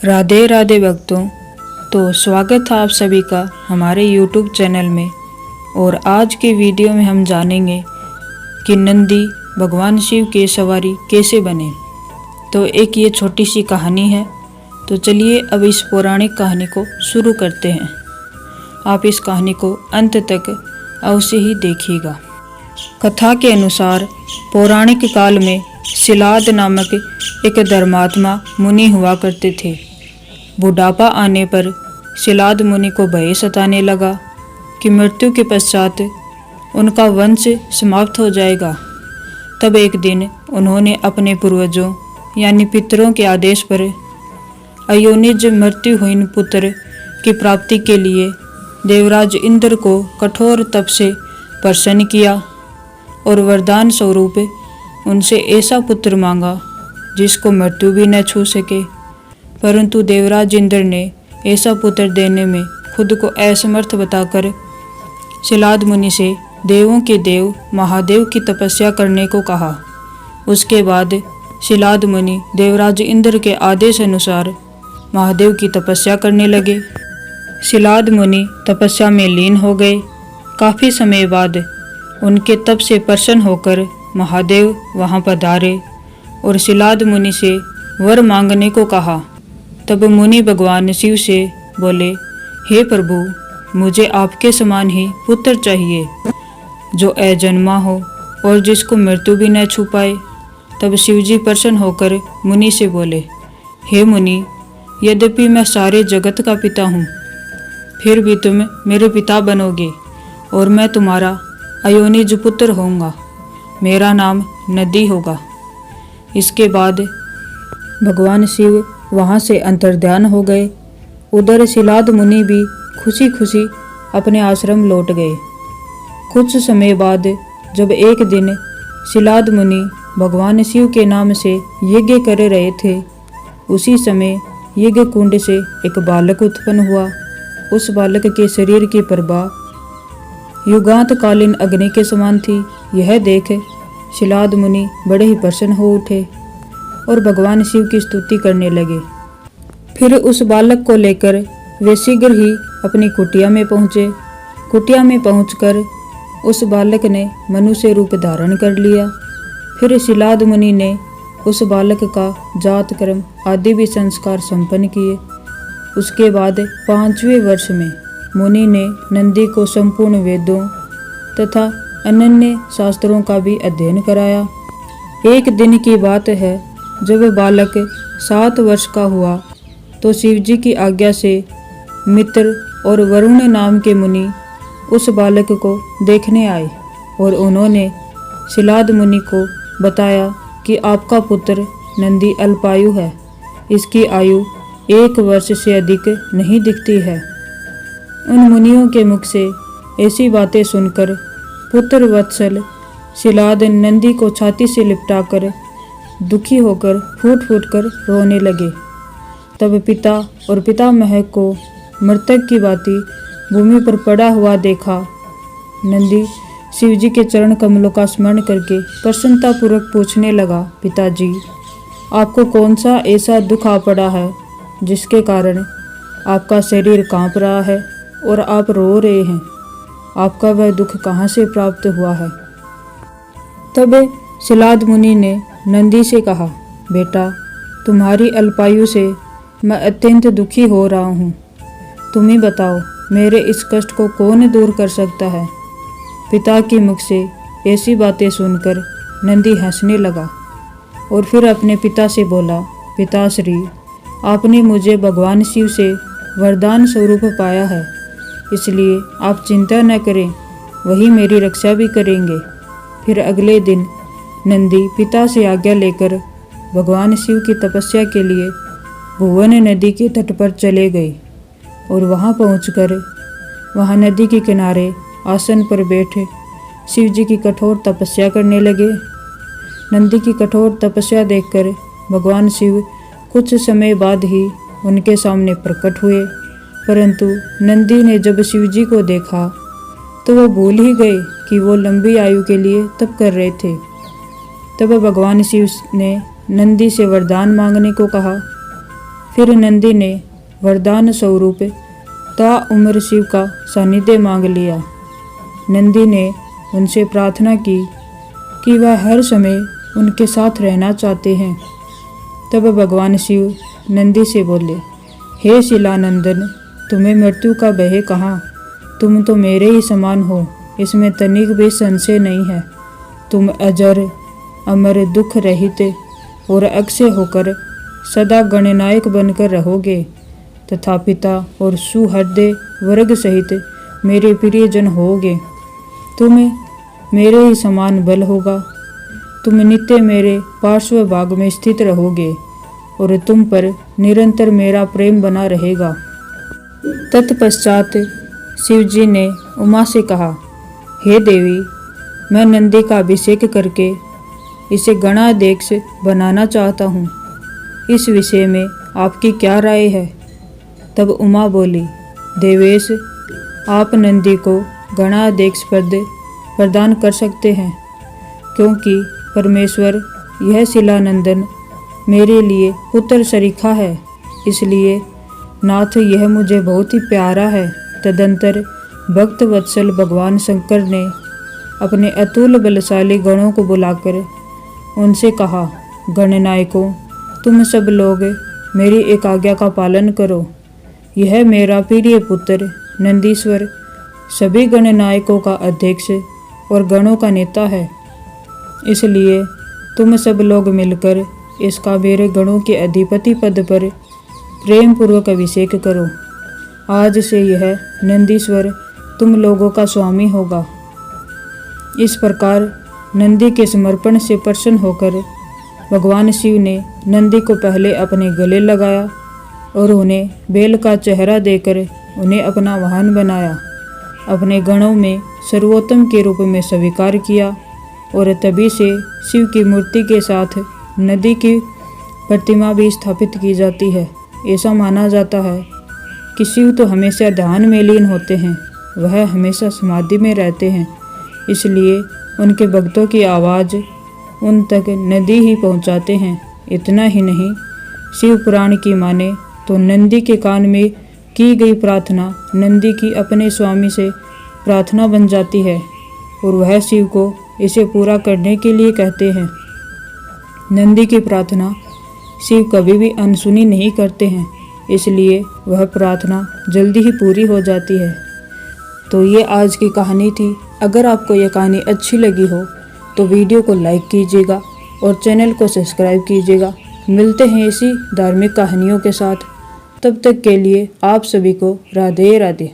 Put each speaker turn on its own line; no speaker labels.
राधे राधे भक्तों। तो स्वागत है आप सभी का हमारे YouTube चैनल में। और आज के वीडियो में हम जानेंगे कि नंदी भगवान शिव के सवारी कैसे बने। तो एक ये छोटी सी कहानी है। तो चलिए अब इस पौराणिक कहानी को शुरू करते हैं। आप इस कहानी को अंत तक अवश्य ही देखिएगा। कथा के अनुसार पौराणिक काल में शिलाद नामक एक धर्मात्मा मुनि हुआ करते थे। बुढ़ापा आने पर शिलाद मुनि को भय सताने लगा कि मृत्यु के पश्चात उनका वंश समाप्त हो जाएगा। तब एक दिन उन्होंने अपने पूर्वजों यानी पितरों के आदेश पर अयोनिज मृत्युहीन पुत्र की प्राप्ति के लिए देवराज इंद्र को कठोर तप से प्रसन्न किया और वरदान स्वरूप उनसे ऐसा पुत्र मांगा जिसको मृत्यु भी न छू सके। परंतु देवराज इंद्र ने ऐसा पुत्र देने में खुद को असमर्थ बताकर शिलाद मुनि से देवों के देव महादेव की तपस्या करने को कहा। उसके बाद शिलाद मुनि देवराज इंद्र के आदेश अनुसार महादेव की तपस्या करने लगे। शिलाद मुनि तपस्या में लीन हो गए। काफ़ी समय बाद उनके तप से प्रसन्न होकर महादेव वहां पधारे और शिलाद मुनि से वर मांगने को कहा। तब मुनि भगवान शिव से बोले, हे प्रभु, मुझे आपके समान ही पुत्र चाहिए जो अजन्मा हो और जिसको मृत्यु भी न छू पाए। तब शिवजी प्रसन्न होकर मुनि से बोले, हे मुनि, यद्यपि मैं सारे जगत का पिता हूँ, फिर भी तुम मेरे पिता बनोगे और मैं तुम्हारा अयोनिज पुत्र होऊंगा। मेरा नाम नदी होगा। इसके बाद भगवान शिव वहाँ से अंतर्ध्यान हो गए। उधर शिलाद मुनि भी खुशी खुशी अपने आश्रम लौट गए। कुछ समय बाद जब एक दिन शिलाद मुनि भगवान शिव के नाम से यज्ञ कर रहे थे, उसी समय यज्ञ कुंड से एक बालक उत्पन्न हुआ। उस बालक के शरीर की प्रभा युगांतकालीन अग्नि के समान थी। यह देख शिलाद मुनि बड़े ही प्रसन्न हो उठे और भगवान शिव की स्तुति करने लगे। फिर उस बालक को लेकर वे शीघ्र ही अपनी कुटिया में पहुँचे। कुटिया में पहुंचकर उस बालक ने मनुष्य रूप धारण कर लिया। फिर शिलाद मुनि ने उस बालक का जात कर्म आदि भी संस्कार संपन्न किए। उसके बाद 5वें वर्ष में मुनि ने नंदी को संपूर्ण वेदों तथा अनन्य शास्त्रों का भी अध्ययन कराया। एक दिन की बात है, जब बालक 7 वर्ष का हुआ तो शिवजी की आज्ञा से मित्र और वरुण नाम के मुनि उस बालक को देखने आए और उन्होंने शिलाद मुनि को बताया कि आपका पुत्र नंदी अल्पायु है। इसकी आयु 1 वर्ष से अधिक नहीं दिखती है। उन मुनियों के मुख से ऐसी बातें सुनकर पुत्र वत्सल शिलाद नंदी को छाती से लिपटाकर दुखी होकर फूट फूट कर रोने लगे। तब पिता और पितामह को मृतक की भांति भूमि पर पड़ा हुआ देखा। नंदी शिवजी के चरण कमलों का स्मरण करके प्रसन्नतापूर्वक पूछने लगा, पिताजी, आपको कौन सा ऐसा दुख आ पड़ा है जिसके कारण आपका शरीर कांप रहा है और आप रो रहे हैं? आपका वह दुख कहाँ से प्राप्त हुआ है? तब शिलाद मुनि ने नंदी से कहा, बेटा, तुम्हारी अल्पायु से मैं अत्यंत दुखी हो रहा हूँ। तुम ही बताओ, मेरे इस कष्ट को कौन दूर कर सकता है? पिता के मुख से ऐसी बातें सुनकर नंदी हंसने लगा और फिर अपने पिता से बोला, पिताश्री, आपने मुझे भगवान शिव से वरदान स्वरूप पाया है, इसलिए आप चिंता न करें, वही मेरी रक्षा भी करेंगे। फिर अगले दिन नंदी पिता से आज्ञा लेकर भगवान शिव की तपस्या के लिए भुवन नदी के तट पर चले गए और वहां पहुंचकर वहां नदी के किनारे आसन पर बैठे शिव जी की कठोर तपस्या करने लगे। नंदी की कठोर तपस्या देखकर भगवान शिव कुछ समय बाद ही उनके सामने प्रकट हुए। परंतु नंदी ने जब शिव जी को देखा तो वो भूल ही गए कि वो लंबी आयु के लिए तप कर रहे थे। तब भगवान शिव ने नंदी से वरदान मांगने को कहा। फिर नंदी ने वरदान स्वरूप ताउम्र शिव का सानिध्य मांग लिया। नंदी ने उनसे प्रार्थना की कि वह हर समय उनके साथ रहना चाहते हैं। तब भगवान शिव नंदी से बोले, हे शिलानंदन, तुम्हें मृत्यु का भय कहाँ? तुम तो मेरे ही समान हो, इसमें तनिक भी संशय नहीं है। तुम अजर अमर दुख रहित और अक्षय होकर सदा गणनायक बनकर रहोगे तथा पिता और सुहृदय वर्ग सहित मेरे प्रियजन होगे। तुम्हें मेरे ही समान बल होगा। तुम नित्य मेरे पार्श्व भाग में स्थित रहोगे और तुम पर निरंतर मेरा प्रेम बना रहेगा। तत्पश्चात शिवजी ने उमा से कहा, हे देवी, मैं नंदी का अभिषेक करके इसे गणाध्यक्ष बनाना चाहता हूँ। इस विषय में आपकी क्या राय है? तब उमा बोली, देवेश, आप नंदी को गणाध्यक्ष पद प्रदान कर सकते हैं, क्योंकि परमेश्वर यह शिलानंदन मेरे लिए पुत्र सरीखा है, इसलिए नाथ यह मुझे बहुत ही प्यारा है। तदंतर भक्त वत्सल भगवान शंकर ने अपने अतुल बलशाली गणों को बुलाकर उनसे कहा, गणनायकों, तुम सब लोग मेरी एक आज्ञा का पालन करो। यह मेरा प्रिय पुत्र नंदीश्वर सभी गणनायकों का अध्यक्ष और गणों का नेता है, इसलिए तुम सब लोग मिलकर इसका मेरे गणों के अधिपति पद पर प्रेम पूर्वक अभिषेक करो। आज से यह नंदीश्वर तुम लोगों का स्वामी होगा। इस प्रकार नंदी के समर्पण से प्रसन्न होकर भगवान शिव ने नंदी को पहले अपने गले लगाया और उन्हें बेल का चेहरा देकर उन्हें अपना वाहन बनाया, अपने गणों में सर्वोत्तम के रूप में स्वीकार किया और तभी से शिव की मूर्ति के साथ नदी की प्रतिमा भी स्थापित की जाती है। ऐसा माना जाता है कि शिव तो हमेशा ध्यान में लीन होते हैं, वह हमेशा समाधि में रहते हैं, इसलिए उनके भक्तों की आवाज़ उन तक नदी ही पहुंचाते हैं। इतना ही नहीं, शिव पुराण की माने तो नंदी के कान में की गई प्रार्थना नंदी की अपने स्वामी से प्रार्थना बन जाती है और वह शिव को इसे पूरा करने के लिए कहते हैं। नंदी की प्रार्थना शिव कभी भी अनसुनी नहीं करते हैं, इसलिए वह प्रार्थना जल्दी ही पूरी हो जाती है। तो ये आज की कहानी थी। अगर आपको ये कहानी अच्छी लगी हो तो वीडियो को लाइक कीजिएगा और चैनल को सब्सक्राइब कीजिएगा। मिलते हैं इसी धार्मिक कहानियों के साथ। तब तक के लिए आप सभी को राधे राधे।